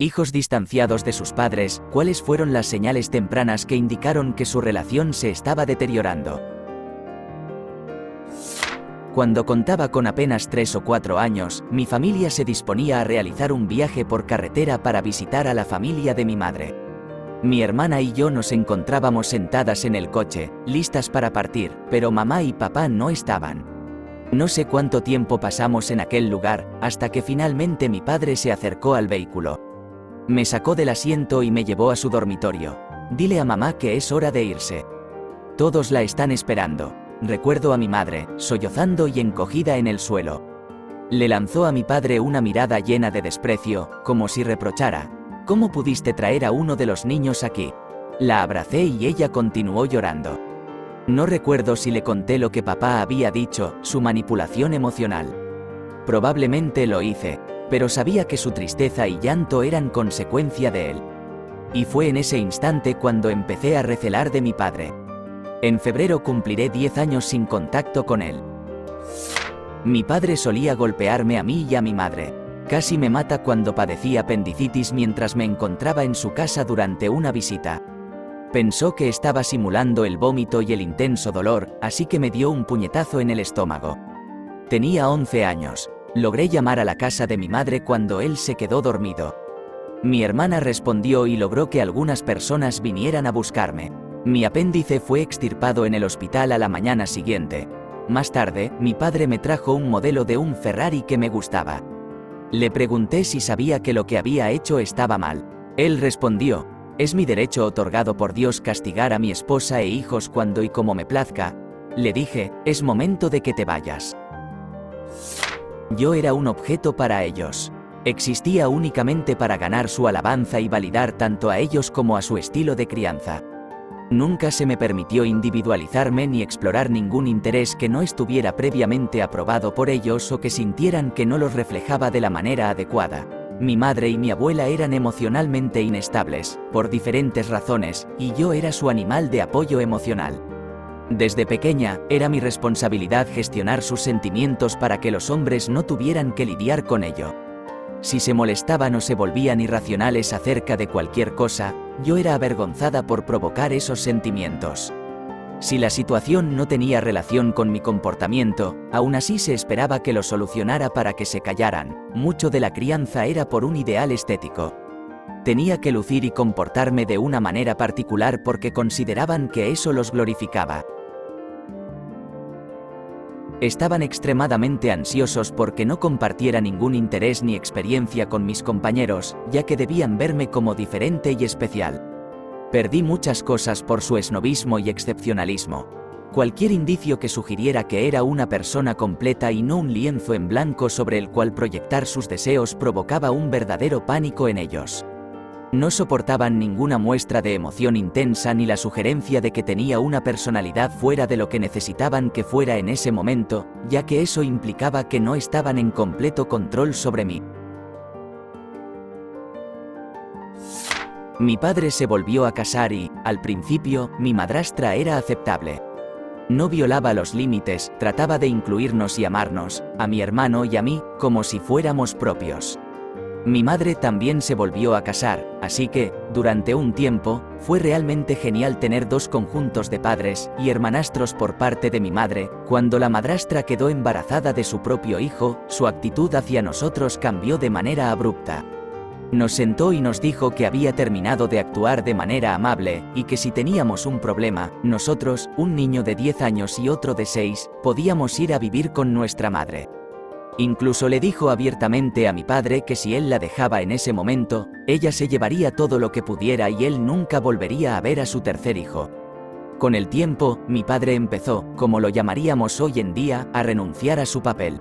Hijos distanciados de sus padres, ¿cuáles fueron las señales tempranas que indicaron que su relación se estaba deteriorando? Cuando contaba con apenas 3 o 4 años, mi familia se disponía a realizar un viaje por carretera para visitar a la familia de mi madre. Mi hermana y yo nos encontrábamos sentadas en el coche, listas para partir, pero mamá y papá no estaban. No sé cuánto tiempo pasamos en aquel lugar, hasta que finalmente mi padre se acercó al vehículo. Me sacó del asiento y me llevó a su dormitorio. Dile a mamá que es hora de irse. Todos la están esperando. Recuerdo a mi madre, sollozando y encogida en el suelo. Le lanzó a mi padre una mirada llena de desprecio, como si reprochara: ¿cómo pudiste traer a uno de los niños aquí? La abracé y ella continuó llorando. No recuerdo si le conté lo que papá había dicho, su manipulación emocional. Probablemente lo hice, pero sabía que su tristeza y llanto eran consecuencia de él. Y fue en ese instante cuando empecé a recelar de mi padre. En febrero cumpliré 10 años sin contacto con él. Mi padre solía golpearme a mí y a mi madre. Casi me mata cuando padecí apendicitis mientras me encontraba en su casa durante una visita. Pensó que estaba simulando el vómito y el intenso dolor, así que me dio un puñetazo en el estómago. Tenía 11 años. Logré llamar a la casa de mi madre cuando él se quedó dormido. Mi hermana respondió y logró que algunas personas vinieran a buscarme. Mi apéndice fue extirpado en el hospital a la mañana siguiente. Más tarde, mi padre me trajo un modelo de un Ferrari que me gustaba. Le pregunté si sabía que lo que había hecho estaba mal. Él respondió: «Es mi derecho otorgado por Dios castigar a mi esposa e hijos cuando y como me plazca». Le dije: «Es momento de que te vayas». Yo era un objeto para ellos. Existía únicamente para ganar su alabanza y validar tanto a ellos como a su estilo de crianza. Nunca se me permitió individualizarme ni explorar ningún interés que no estuviera previamente aprobado por ellos o que sintieran que no los reflejaba de la manera adecuada. Mi madre y mi abuela eran emocionalmente inestables, por diferentes razones, y yo era su animal de apoyo emocional. Desde pequeña, era mi responsabilidad gestionar sus sentimientos para que los hombres no tuvieran que lidiar con ello. Si se molestaban o se volvían irracionales acerca de cualquier cosa, yo era avergonzada por provocar esos sentimientos. Si la situación no tenía relación con mi comportamiento, aún así se esperaba que lo solucionara para que se callaran. Mucho de la crianza era por un ideal estético. Tenía que lucir y comportarme de una manera particular porque consideraban que eso los glorificaba. Estaban extremadamente ansiosos porque no compartiera ningún interés ni experiencia con mis compañeros, ya que debían verme como diferente y especial. Perdí muchas cosas por su esnobismo y excepcionalismo. Cualquier indicio que sugiriera que era una persona completa y no un lienzo en blanco sobre el cual proyectar sus deseos provocaba un verdadero pánico en ellos. No soportaban ninguna muestra de emoción intensa ni la sugerencia de que tenía una personalidad fuera de lo que necesitaban que fuera en ese momento, ya que eso implicaba que no estaban en completo control sobre mí. Mi padre se volvió a casar y, al principio, mi madrastra era aceptable. No violaba los límites, trataba de incluirnos y amarnos, a mi hermano y a mí, como si fuéramos propios. Mi madre también se volvió a casar, así que, durante un tiempo, fue realmente genial tener 2 conjuntos de padres y hermanastros por parte de mi madre. Cuando la madrastra quedó embarazada de su propio hijo, su actitud hacia nosotros cambió de manera abrupta. Nos sentó y nos dijo que había terminado de actuar de manera amable, y que si teníamos un problema, nosotros, un niño de 10 años y otro de 6, podíamos ir a vivir con nuestra madre. Incluso le dijo abiertamente a mi padre que si él la dejaba en ese momento, ella se llevaría todo lo que pudiera y él nunca volvería a ver a su tercer hijo. Con el tiempo, mi padre empezó, como lo llamaríamos hoy en día, a renunciar a su papel.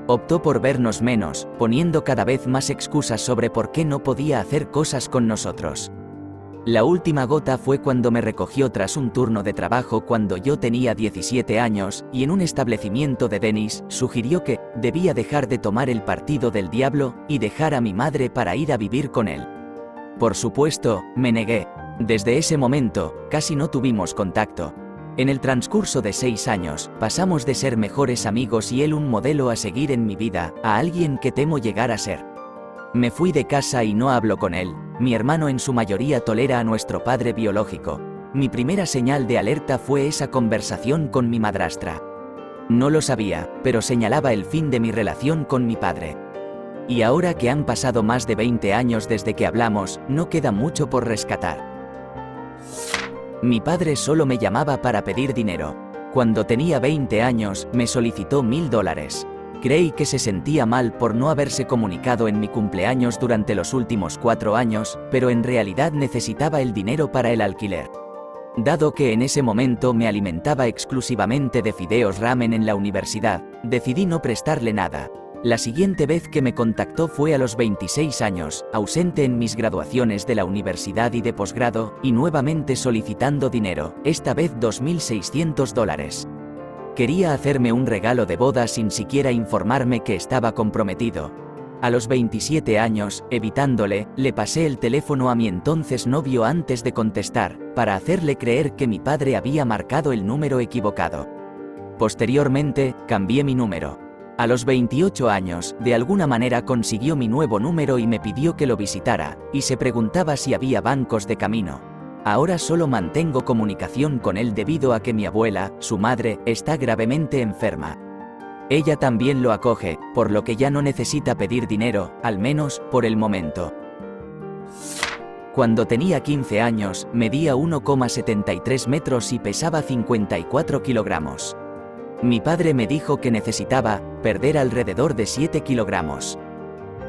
Optó por vernos menos, poniendo cada vez más excusas sobre por qué no podía hacer cosas con nosotros. La última gota fue cuando me recogió tras un turno de trabajo cuando yo tenía 17 años, y en un establecimiento de Denis, sugirió que debía dejar de tomar el partido del diablo y dejar a mi madre para ir a vivir con él. Por supuesto, me negué. Desde ese momento, casi no tuvimos contacto. En el transcurso de 6 años, pasamos de ser mejores amigos y él un modelo a seguir en mi vida, a alguien que temo llegar a ser. Me fui de casa y no hablo con él. Mi hermano en su mayoría tolera a nuestro padre biológico. Mi primera señal de alerta fue esa conversación con mi madrastra. No lo sabía, pero señalaba el fin de mi relación con mi padre. Y ahora que han pasado más de 20 años desde que hablamos, no queda mucho por rescatar. Mi padre solo me llamaba para pedir dinero. Cuando tenía 20 años, me solicitó $1000. Creí que se sentía mal por no haberse comunicado en mi cumpleaños durante los últimos 4 años, pero en realidad necesitaba el dinero para el alquiler. Dado que en ese momento me alimentaba exclusivamente de fideos ramen en la universidad, decidí no prestarle nada. La siguiente vez que me contactó fue a los 26 años, ausente en mis graduaciones de la universidad y de posgrado, y nuevamente solicitando dinero, esta vez $2600. Quería hacerme un regalo de boda sin siquiera informarme que estaba comprometido. A los 27 años, evitándole, le pasé el teléfono a mi entonces novio antes de contestar, para hacerle creer que mi padre había marcado el número equivocado. Posteriormente, cambié mi número. A los 28 años, de alguna manera consiguió mi nuevo número y me pidió que lo visitara, y se preguntaba si había bancos de camino. Ahora solo mantengo comunicación con él debido a que mi abuela, su madre, está gravemente enferma. Ella también lo acoge, por lo que ya no necesita pedir dinero, al menos, por el momento. Cuando tenía 15 años, medía 1,73 metros y pesaba 54 kilogramos. Mi padre me dijo que necesitaba perder alrededor de 7 kilogramos.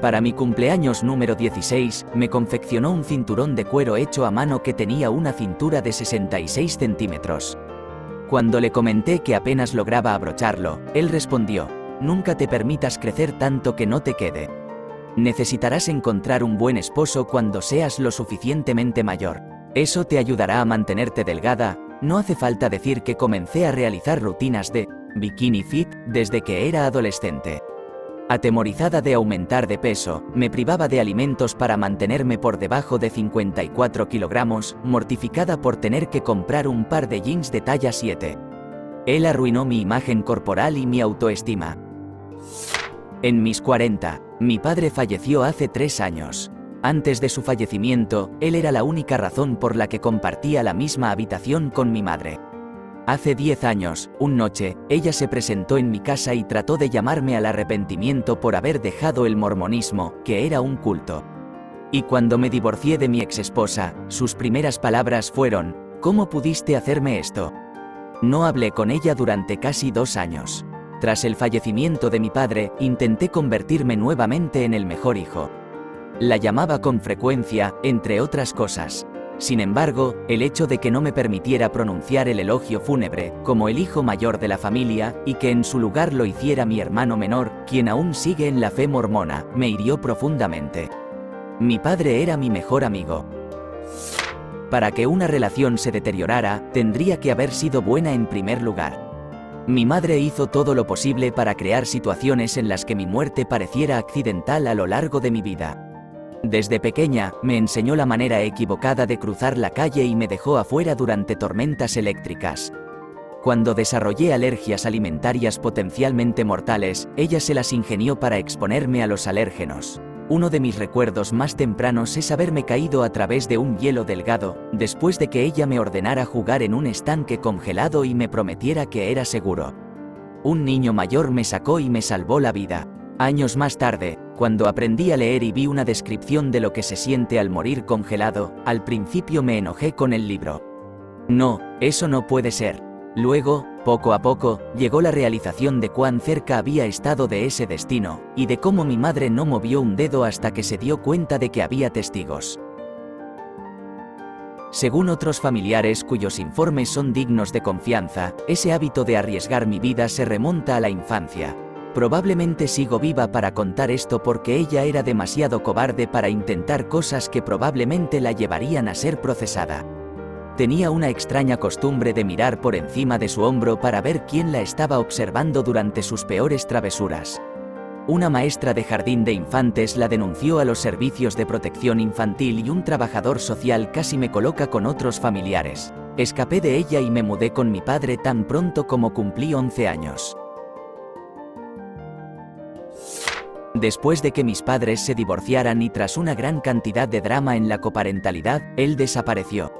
Para mi cumpleaños número 16, me confeccionó un cinturón de cuero hecho a mano que tenía una cintura de 66 centímetros. Cuando le comenté que apenas lograba abrocharlo, él respondió: «Nunca te permitas crecer tanto que no te quede. Necesitarás encontrar un buen esposo cuando seas lo suficientemente mayor. Eso te ayudará a mantenerte delgada». No hace falta decir que comencé a realizar rutinas de bikini fit desde que era adolescente. Atemorizada de aumentar de peso, me privaba de alimentos para mantenerme por debajo de 54 kilogramos, mortificada por tener que comprar un par de jeans de talla 7. Él arruinó mi imagen corporal y mi autoestima. En mis 40, mi padre falleció hace 3 años. Antes de su fallecimiento, él era la única razón por la que compartía la misma habitación con mi madre. Hace 10 años, una noche, ella se presentó en mi casa y trató de llamarme al arrepentimiento por haber dejado el mormonismo, que era un culto. Y cuando me divorcié de mi exesposa, sus primeras palabras fueron: «¿Cómo pudiste hacerme esto?». No hablé con ella durante casi 2 años. Tras el fallecimiento de mi padre, intenté convertirme nuevamente en el mejor hijo. La llamaba con frecuencia, entre otras cosas. Sin embargo, el hecho de que no me permitiera pronunciar el elogio fúnebre, como el hijo mayor de la familia, y que en su lugar lo hiciera mi hermano menor, quien aún sigue en la fe mormona, me hirió profundamente. Mi padre era mi mejor amigo. Para que una relación se deteriorara, tendría que haber sido buena en primer lugar. Mi madre hizo todo lo posible para crear situaciones en las que mi muerte pareciera accidental a lo largo de mi vida. Desde pequeña, me enseñó la manera equivocada de cruzar la calle y me dejó afuera durante tormentas eléctricas. Cuando desarrollé alergias alimentarias potencialmente mortales, ella se las ingenió para exponerme a los alérgenos. Uno de mis recuerdos más tempranos es haberme caído a través de un hielo delgado, después de que ella me ordenara jugar en un estanque congelado y me prometiera que era seguro. Un niño mayor me sacó y me salvó la vida. Años más tarde, cuando aprendí a leer y vi una descripción de lo que se siente al morir congelado, al principio me enojé con el libro. No, eso no puede ser. Luego, poco a poco, llegó la realización de cuán cerca había estado de ese destino, y de cómo mi madre no movió un dedo hasta que se dio cuenta de que había testigos. Según otros familiares cuyos informes son dignos de confianza, ese hábito de arriesgar mi vida se remonta a la infancia. Probablemente sigo viva para contar esto porque ella era demasiado cobarde para intentar cosas que probablemente la llevarían a ser procesada. Tenía una extraña costumbre de mirar por encima de su hombro para ver quién la estaba observando durante sus peores travesuras. Una maestra de jardín de infantes la denunció a los servicios de protección infantil y un trabajador social casi me coloca con otros familiares. Escapé de ella y me mudé con mi padre tan pronto como cumplí 11 años. Después de que mis padres se divorciaran y tras una gran cantidad de drama en la coparentalidad, él desapareció.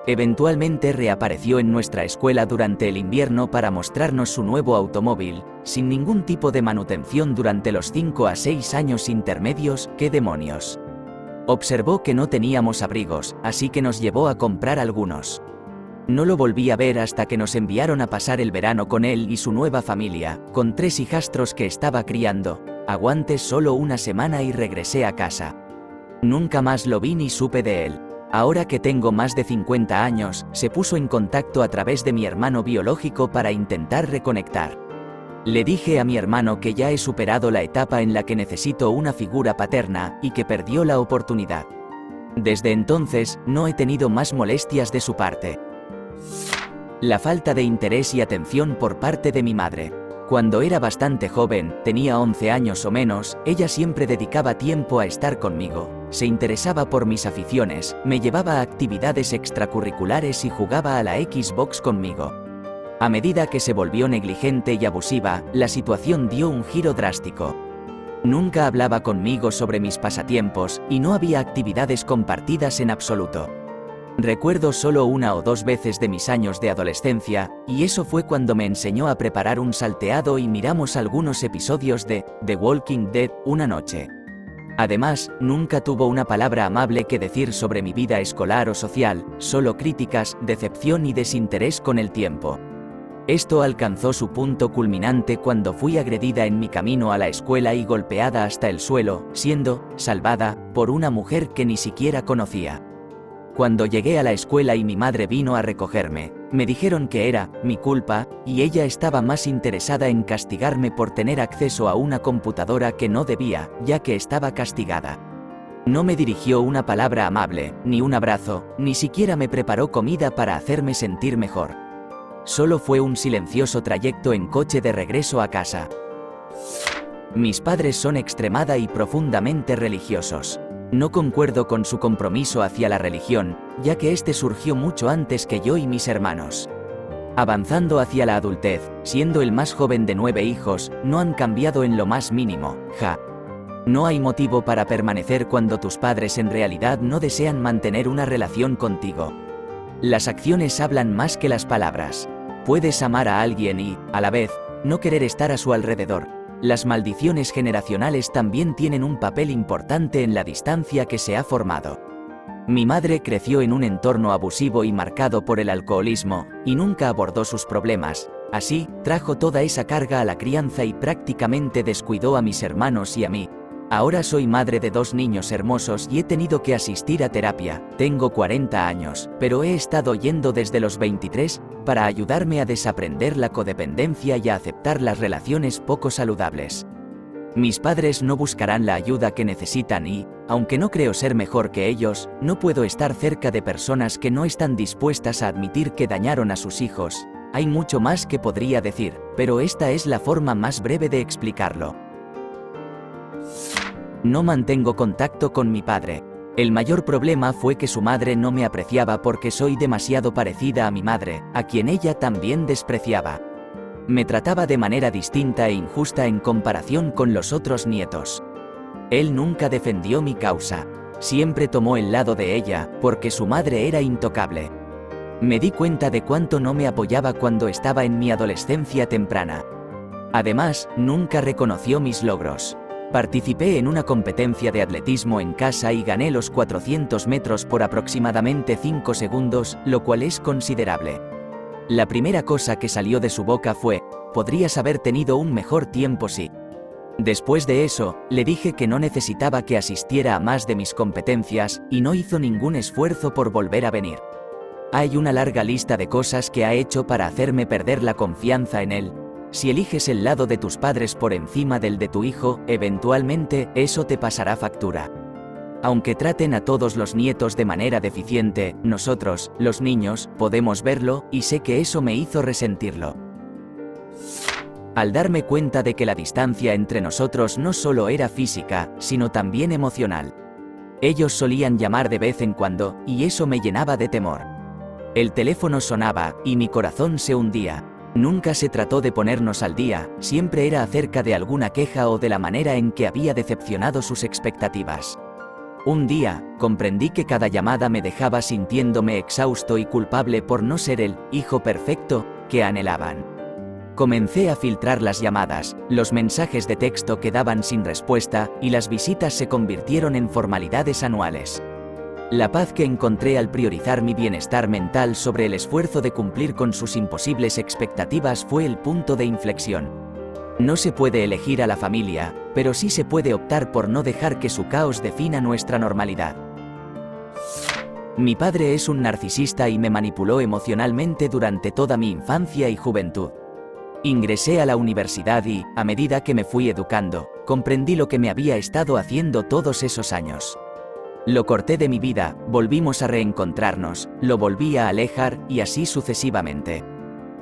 Eventualmente reapareció en nuestra escuela durante el invierno para mostrarnos su nuevo automóvil, sin ningún tipo de manutención durante los 5 a 6 años intermedios. ¿Qué demonios? Observó que no teníamos abrigos, así que nos llevó a comprar algunos. No lo volví a ver hasta que nos enviaron a pasar el verano con él y su nueva familia, con 3 hijastros que estaba criando. Aguanté solo una semana y regresé a casa. Nunca más lo vi ni supe de él. Ahora que tengo más de 50 años, se puso en contacto a través de mi hermano biológico para intentar reconectar. Le dije a mi hermano que ya he superado la etapa en la que necesito una figura paterna y que perdió la oportunidad. Desde entonces, no he tenido más molestias de su parte. La falta de interés y atención por parte de mi madre. Cuando era bastante joven, tenía 11 años o menos, ella siempre dedicaba tiempo a estar conmigo, se interesaba por mis aficiones, me llevaba a actividades extracurriculares y jugaba a la Xbox conmigo. A medida que se volvió negligente y abusiva, la situación dio un giro drástico. Nunca hablaba conmigo sobre mis pasatiempos, y no había actividades compartidas en absoluto. Recuerdo solo 1 o 2 veces de mis años de adolescencia, y eso fue cuando me enseñó a preparar un salteado y miramos algunos episodios de The Walking Dead una noche. Además, nunca tuvo una palabra amable que decir sobre mi vida escolar o social, solo críticas, decepción y desinterés con el tiempo. Esto alcanzó su punto culminante cuando fui agredida en mi camino a la escuela y golpeada hasta el suelo, siendo salvada por una mujer que ni siquiera conocía. Cuando llegué a la escuela y mi madre vino a recogerme, me dijeron que era mi culpa, y ella estaba más interesada en castigarme por tener acceso a una computadora que no debía, ya que estaba castigada. No me dirigió una palabra amable, ni un abrazo, ni siquiera me preparó comida para hacerme sentir mejor. Solo fue un silencioso trayecto en coche de regreso a casa. Mis padres son extremada y profundamente religiosos. No concuerdo con su compromiso hacia la religión, ya que este surgió mucho antes que yo y mis hermanos. Avanzando hacia la adultez, siendo el más joven de 9 hijos, no han cambiado en lo más mínimo, No hay motivo para permanecer cuando tus padres en realidad no desean mantener una relación contigo. Las acciones hablan más que las palabras. Puedes amar a alguien y, a la vez, no querer estar a su alrededor. Las maldiciones generacionales también tienen un papel importante en la distancia que se ha formado. Mi madre creció en un entorno abusivo y marcado por el alcoholismo, y nunca abordó sus problemas. Así, trajo toda esa carga a la crianza y prácticamente descuidó a mis hermanos y a mí. Ahora soy madre de 2 niños hermosos y he tenido que asistir a terapia. Tengo 40 años, pero he estado yendo desde los 23, para ayudarme a desaprender la codependencia y a aceptar las relaciones poco saludables. Mis padres no buscarán la ayuda que necesitan y, aunque no creo ser mejor que ellos, no puedo estar cerca de personas que no están dispuestas a admitir que dañaron a sus hijos. Hay mucho más que podría decir, pero esta es la forma más breve de explicarlo. No mantengo contacto con mi padre. El mayor problema fue que su madre no me apreciaba porque soy demasiado parecida a mi madre, a quien ella también despreciaba. Me trataba de manera distinta e injusta en comparación con los otros nietos. Él nunca defendió mi causa. Siempre tomó el lado de ella, porque su madre era intocable. Me di cuenta de cuánto no me apoyaba cuando estaba en mi adolescencia temprana. Además, nunca reconoció mis logros. Participé en una competencia de atletismo en casa y gané los 400 metros por aproximadamente 5 segundos, lo cual es considerable. La primera cosa que salió de su boca fue: podrías haber tenido un mejor tiempo si. Después de eso, le dije que no necesitaba que asistiera a más de mis competencias, y no hizo ningún esfuerzo por volver a venir. Hay una larga lista de cosas que ha hecho para hacerme perder la confianza en él. Si eliges el lado de tus padres por encima del de tu hijo, eventualmente, eso te pasará factura. Aunque traten a todos los nietos de manera deficiente, nosotros, los niños, podemos verlo, y sé que eso me hizo resentirlo. Al darme cuenta de que la distancia entre nosotros no solo era física, sino también emocional. Ellos solían llamar de vez en cuando, y eso me llenaba de temor. El teléfono sonaba, y mi corazón se hundía. Nunca se trató de ponernos al día, siempre era acerca de alguna queja o de la manera en que había decepcionado sus expectativas. Un día, comprendí que cada llamada me dejaba sintiéndome exhausto y culpable por no ser el hijo perfecto que anhelaban. Comencé a filtrar las llamadas, los mensajes de texto quedaban sin respuesta, y las visitas se convirtieron en formalidades anuales. La paz que encontré al priorizar mi bienestar mental sobre el esfuerzo de cumplir con sus imposibles expectativas fue el punto de inflexión. No se puede elegir a la familia, pero sí se puede optar por no dejar que su caos defina nuestra normalidad. Mi padre es un narcisista y me manipuló emocionalmente durante toda mi infancia y juventud. Ingresé a la universidad y, a medida que me fui educando, comprendí lo que me había estado haciendo todos esos años. Lo corté de mi vida, volvimos a reencontrarnos, lo volví a alejar, y así sucesivamente.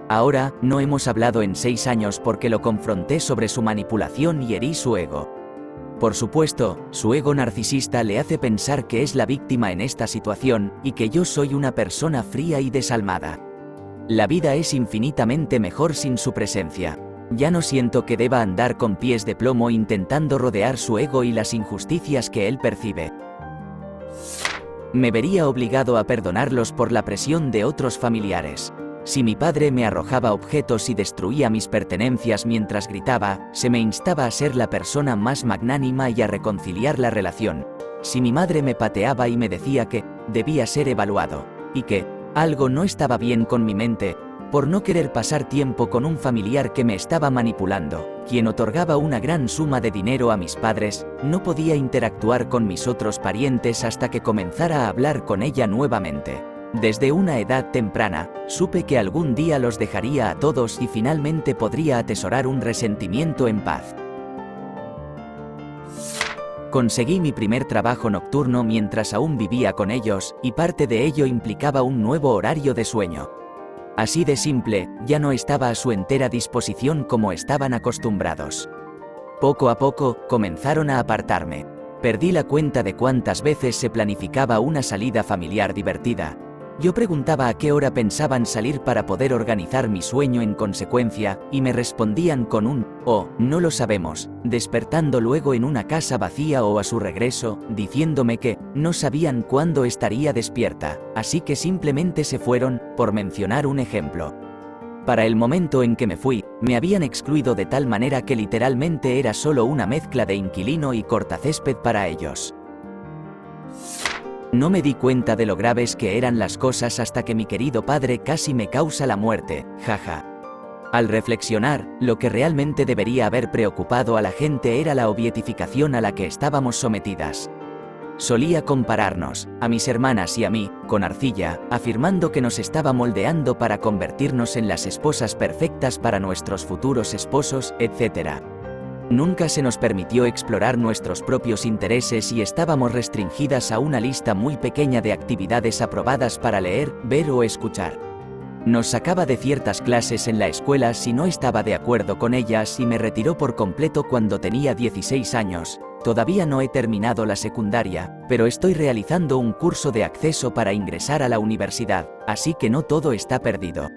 Ahora, no hemos hablado en 6 años porque lo confronté sobre su manipulación y herí su ego. Por supuesto, su ego narcisista le hace pensar que es la víctima en esta situación, y que yo soy una persona fría y desalmada. La vida es infinitamente mejor sin su presencia. Ya no siento que deba andar con pies de plomo intentando rodear su ego y las injusticias que él percibe. Me vería obligado a perdonarlos por la presión de otros familiares. Si mi padre me arrojaba objetos y destruía mis pertenencias mientras gritaba, se me instaba a ser la persona más magnánima y a reconciliar la relación. Si mi madre me pateaba y me decía que debía ser evaluado, y que algo no estaba bien con mi mente, por no querer pasar tiempo con un familiar que me estaba manipulando, quien otorgaba una gran suma de dinero a mis padres, no podía interactuar con mis otros parientes hasta que comenzara a hablar con ella nuevamente. Desde una edad temprana, supe que algún día los dejaría a todos y finalmente podría atesorar un resentimiento en paz. Conseguí mi primer trabajo nocturno mientras aún vivía con ellos, y parte de ello implicaba un nuevo horario de sueño. Así de simple, ya no estaba a su entera disposición como estaban acostumbrados. Poco a poco, comenzaron a apartarme. Perdí la cuenta de cuántas veces se planificaba una salida familiar divertida. Yo preguntaba a qué hora pensaban salir para poder organizar mi sueño en consecuencia, y me respondían con un «oh, no lo sabemos», despertando luego en una casa vacía o a su regreso, diciéndome que no sabían cuándo estaría despierta, así que simplemente se fueron, por mencionar un ejemplo. Para el momento en que me fui, me habían excluido de tal manera que literalmente era solo una mezcla de inquilino y cortacésped para ellos. No me di cuenta de lo graves que eran las cosas hasta que mi querido padre casi me causa la muerte, jaja. Al reflexionar, lo que realmente debería haber preocupado a la gente era la objetificación a la que estábamos sometidas. Solía compararnos, a mis hermanas y a mí, con arcilla, afirmando que nos estaba moldeando para convertirnos en las esposas perfectas para nuestros futuros esposos, etc. Nunca se nos permitió explorar nuestros propios intereses y estábamos restringidas a una lista muy pequeña de actividades aprobadas para leer, ver o escuchar. Nos sacaba de ciertas clases en la escuela si no estaba de acuerdo con ellas y me retiró por completo cuando tenía 16 años. Todavía no he terminado la secundaria, pero estoy realizando un curso de acceso para ingresar a la universidad, así que no todo está perdido.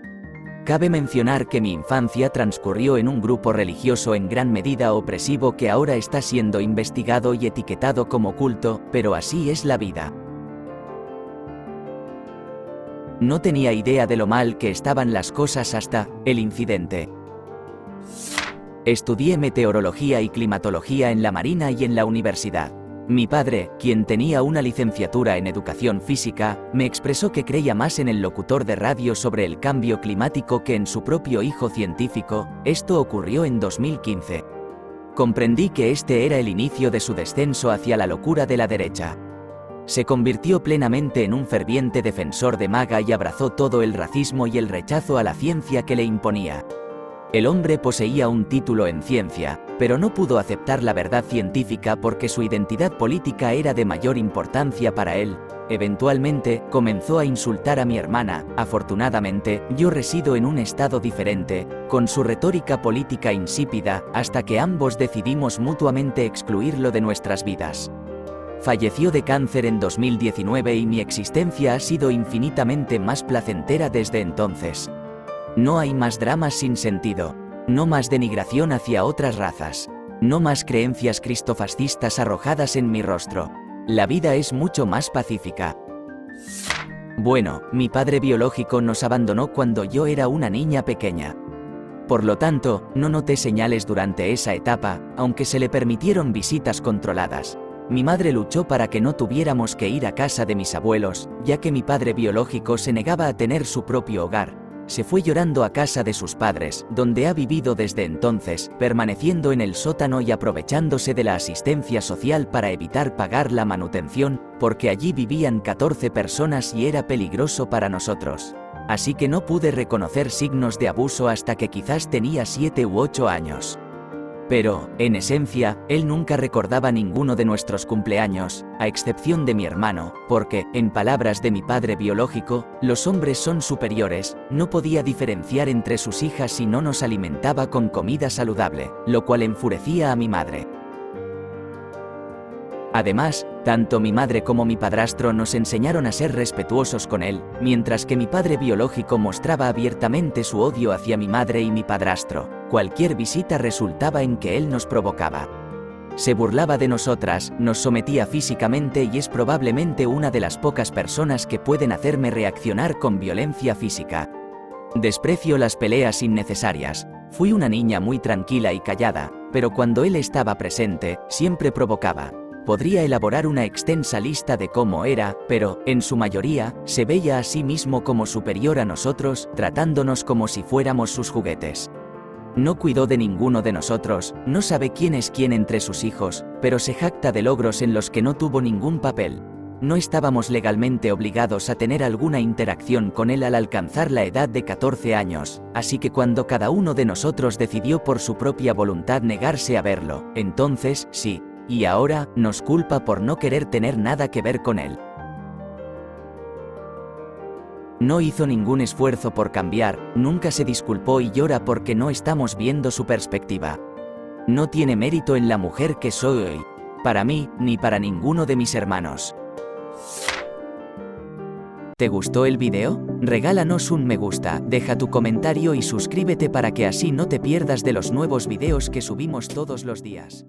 Cabe mencionar que mi infancia transcurrió en un grupo religioso en gran medida opresivo que ahora está siendo investigado y etiquetado como culto, pero así es la vida. No tenía idea de lo mal que estaban las cosas hasta el incidente. Estudié meteorología y climatología en la Marina y en la universidad. Mi padre, quien tenía una licenciatura en educación física, me expresó que creía más en el locutor de radio sobre el cambio climático que en su propio hijo científico. Esto ocurrió en 2015. Comprendí que este era el inicio de su descenso hacia la locura de la derecha. Se convirtió plenamente en un ferviente defensor de MAGA y abrazó todo el racismo y el rechazo a la ciencia que le imponía. El hombre poseía un título en ciencia, pero no pudo aceptar la verdad científica porque su identidad política era de mayor importancia para él. Eventualmente, comenzó a insultar a mi hermana. Afortunadamente, yo resido en un estado diferente, con su retórica política insípida, hasta que ambos decidimos mutuamente excluirlo de nuestras vidas. Falleció de cáncer en 2019 y mi existencia ha sido infinitamente más placentera desde entonces. No hay más dramas sin sentido. No más denigración hacia otras razas. No más creencias cristofascistas arrojadas en mi rostro. La vida es mucho más pacífica. Bueno, mi padre biológico nos abandonó cuando yo era una niña pequeña. Por lo tanto, no noté señales durante esa etapa, aunque se le permitieron visitas controladas. Mi madre luchó para que no tuviéramos que ir a casa de mis abuelos, ya que mi padre biológico se negaba a tener su propio hogar. Se fue llorando a casa de sus padres, donde ha vivido desde entonces, permaneciendo en el sótano y aprovechándose de la asistencia social para evitar pagar la manutención, porque allí vivían 14 personas y era peligroso para nosotros. Así que no pude reconocer signos de abuso hasta que quizás tenía 7 u 8 años. Pero, en esencia, él nunca recordaba ninguno de nuestros cumpleaños, a excepción de mi hermano, porque, en palabras de mi padre biológico, los hombres son superiores, no podía diferenciar entre sus hijas y no nos alimentaba con comida saludable, lo cual enfurecía a mi madre. Además, tanto mi madre como mi padrastro nos enseñaron a ser respetuosos con él, mientras que mi padre biológico mostraba abiertamente su odio hacia mi madre y mi padrastro. Cualquier visita resultaba en que él nos provocaba. Se burlaba de nosotras, nos sometía físicamente y es probablemente una de las pocas personas que pueden hacerme reaccionar con violencia física. Desprecio las peleas innecesarias. Fui una niña muy tranquila y callada, pero cuando él estaba presente, siempre provocaba. Podría elaborar una extensa lista de cómo era, pero, en su mayoría, se veía a sí mismo como superior a nosotros, tratándonos como si fuéramos sus juguetes. No cuidó de ninguno de nosotros, no sabe quién es quién entre sus hijos, pero se jacta de logros en los que no tuvo ningún papel. No estábamos legalmente obligados a tener alguna interacción con él al alcanzar la edad de 14 años, así que cuando cada uno de nosotros decidió por su propia voluntad negarse a verlo, entonces, sí. Y ahora, nos culpa por no querer tener nada que ver con él. No hizo ningún esfuerzo por cambiar, nunca se disculpó y llora porque no estamos viendo su perspectiva. No tiene mérito en la mujer que soy hoy. Para mí, ni para ninguno de mis hermanos. ¿Te gustó el video? Regálanos un me gusta, deja tu comentario y suscríbete para que así no te pierdas de los nuevos videos que subimos todos los días.